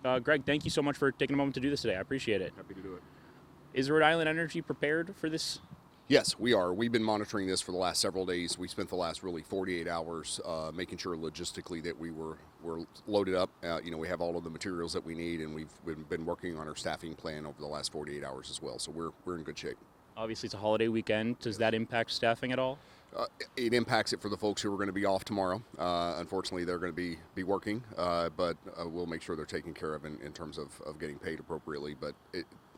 Greg, thank you so much for taking a moment to do this today. I appreciate it. Happy to do it. Is Rhode Island Energy prepared for this? Yes, we are. We've been monitoring this for the last several days. We spent the last really 48 hours making sure logistically that we're loaded up. We have all of the materials that we need, and we've been working on our staffing plan over the last 48 hours as well. So we're in good shape. Obviously, it's a holiday weekend. Does that impact staffing at all? It impacts it for the folks who are going to be off tomorrow. Unfortunately, they're going to be working, but we'll make sure they're taken care of in terms of getting paid appropriately. But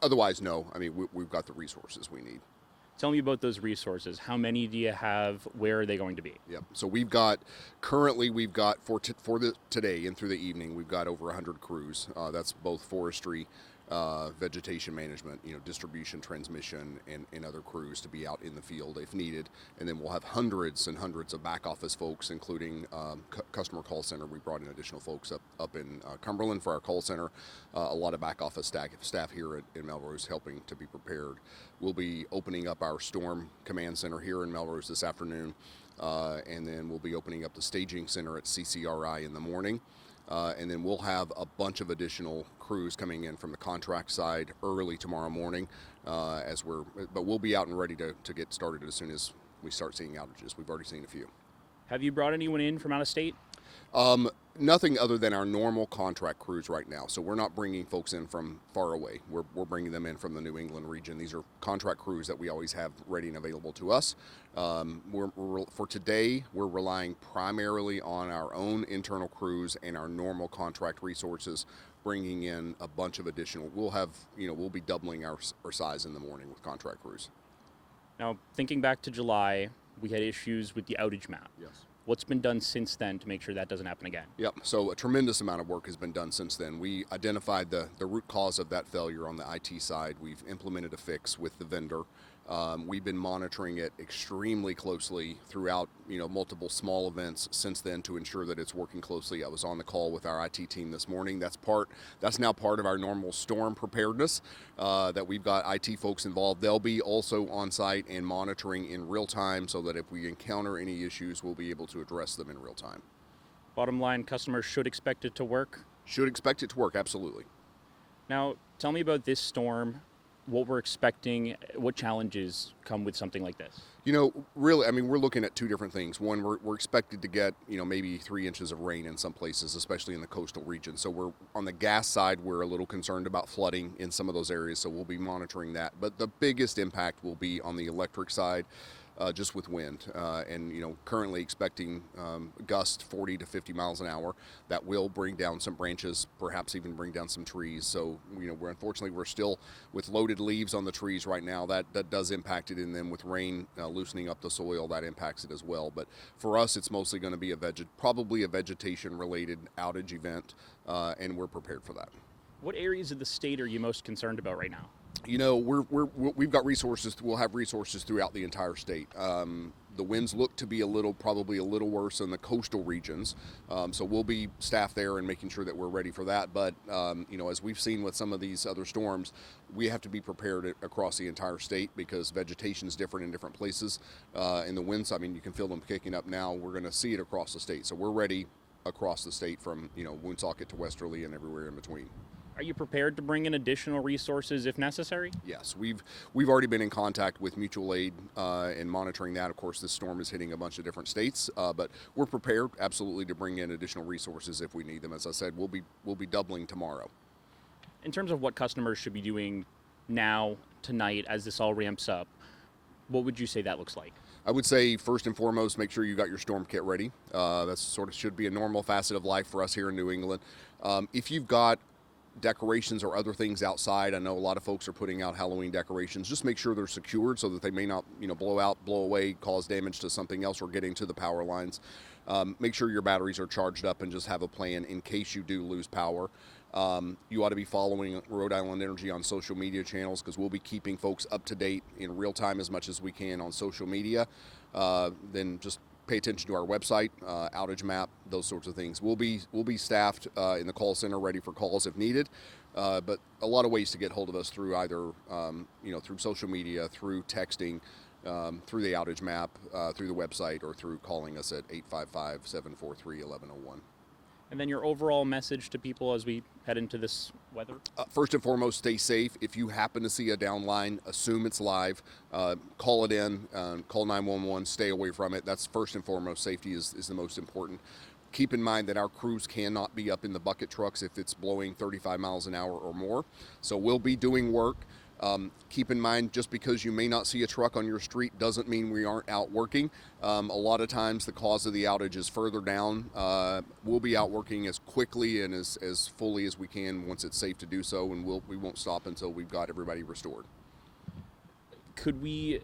otherwise, no. I mean, we've got the resources we need. Tell me about those resources. How many do you have? Where are they going to be? Yep. So currently we've got for today and through the evening, we've got over 100 crews. That's both forestry, vegetation management, distribution, transmission, and other crews to be out in the field if needed. And then we'll have hundreds and hundreds of back office folks, including customer call center. We brought in additional folks up in Cumberland for our call center. A lot of back office staff here in Melrose helping to be prepared. We'll be opening up our storm command center here in Melrose this afternoon. And then we'll be opening up the staging center at CCRI in the morning. And then we'll have a bunch of additional crews coming in from the contract side early tomorrow morning but we'll be out and ready to get started as soon as we start seeing outages. We've already seen a few. Have you brought anyone in from out of state? Nothing other than our normal contract crews right now. So we're not bringing folks in from far away. We're bringing them in from the New England region. These are contract crews that we always have ready and available to us. For today, we're relying primarily on our own internal crews and our normal contract resources, bringing in a bunch of additional. We'll be doubling our size in the morning with contract crews. Now, thinking back to July, we had issues with the outage map. Yes. What's been done since then to make sure that doesn't happen again? Yep, so a tremendous amount of work has been done since then. We identified the root cause of that failure on the IT side. We've implemented a fix with the vendor. We've been monitoring it extremely closely throughout, multiple small events since then to ensure that it's working closely. I was on the call with our IT team this morning. That's now part of our normal storm preparedness, that we've got IT folks involved. They'll be also on site and monitoring in real time so that if we encounter any issues, we'll be able to address them in real time. Bottom line, customers should expect it to work? Should expect it to work, absolutely. Now, tell me about this storm. What we're expecting, what challenges come with something like this? Really, we're looking at two different things. One, we're expected to get, maybe 3 inches of rain in some places, especially in the coastal region. So we're on the gas side, we're a little concerned about flooding in some of those areas. So we'll be monitoring that. But the biggest impact will be on the electric side. Just with wind, and currently expecting gusts 40 to 50 miles an hour. That will bring down some branches, perhaps even bring down some trees. So we're still with loaded leaves on the trees right now. That does impact it, and then with rain loosening up the soil, that impacts it as well. But for us, it's mostly going to be probably a vegetation-related outage event, and we're prepared for that. What areas of the state are you most concerned about right now? We've got resources. We'll have resources throughout the entire state. The winds look to be probably a little worse in the coastal regions. So we'll be staffed there and making sure that we're ready for that. But, as we've seen with some of these other storms, we have to be prepared across the entire state because vegetation is different in different places. And the winds, you can feel them kicking up now. We're going to see it across the state. So we're ready across the state from, Woonsocket to Westerly and everywhere in between. Are you prepared to bring in additional resources if necessary? Yes, we've already been in contact with mutual aid and monitoring that. Of course, this storm is hitting a bunch of different states, but we're prepared absolutely to bring in additional resources if we need them. As I said, we'll be doubling tomorrow. In terms of what customers should be doing now, tonight, as this all ramps up, what would you say that looks like? I would say first and foremost, make sure you got your storm kit ready. That should be a normal facet of life for us here in New England. If you've got decorations or other things outside, I know a lot of folks are putting out Halloween decorations. Just make sure they're secured so that they may not, blow out, blow away, cause damage to something else or getting to the power lines. Make sure your batteries are charged up and just have a plan in case you do lose power. You ought to be following Rhode Island Energy on social media channels because we'll be keeping folks up to date in real time as much as we can on social media. Then just pay attention to our website, outage map, those sorts of things. We'll be staffed in the call center, ready for calls if needed. But a lot of ways to get hold of us through either through social media, through texting, through the outage map, through the website, or through calling us at 855-743-1101. And then your overall message to people as we head into this weather? First and foremost, stay safe. If you happen to see a down line, assume it's live. Call it in, call 911, stay away from it. That's first and foremost. Safety is the most important. Keep in mind that our crews cannot be up in the bucket trucks if it's blowing 35 miles an hour or more. So we'll be doing work. Keep in mind, just because you may not see a truck on your street doesn't mean we aren't out working. A lot of times the cause of the outage is further down. We'll be out working as quickly and as fully as we can once it's safe to do so, and we won't stop until we've got everybody restored. Could we,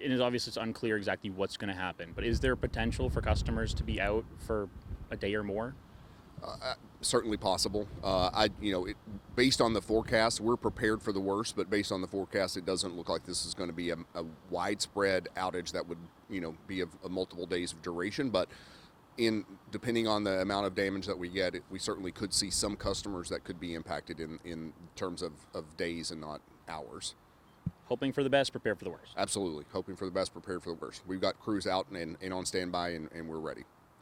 and obviously it's unclear exactly what's going to happen, but is there potential for customers to be out for a day or more? Certainly possible. Based on the forecast, we're prepared for the worst, but based on the forecast, it doesn't look like this is going to be a widespread outage that would, be of multiple days of duration. But depending on the amount of damage that we get, we certainly could see some customers that could be impacted in terms of days and not hours. Hoping for the best, prepared for the worst. Absolutely. Hoping for the best, prepared for the worst. We've got crews out and on standby, and we're ready.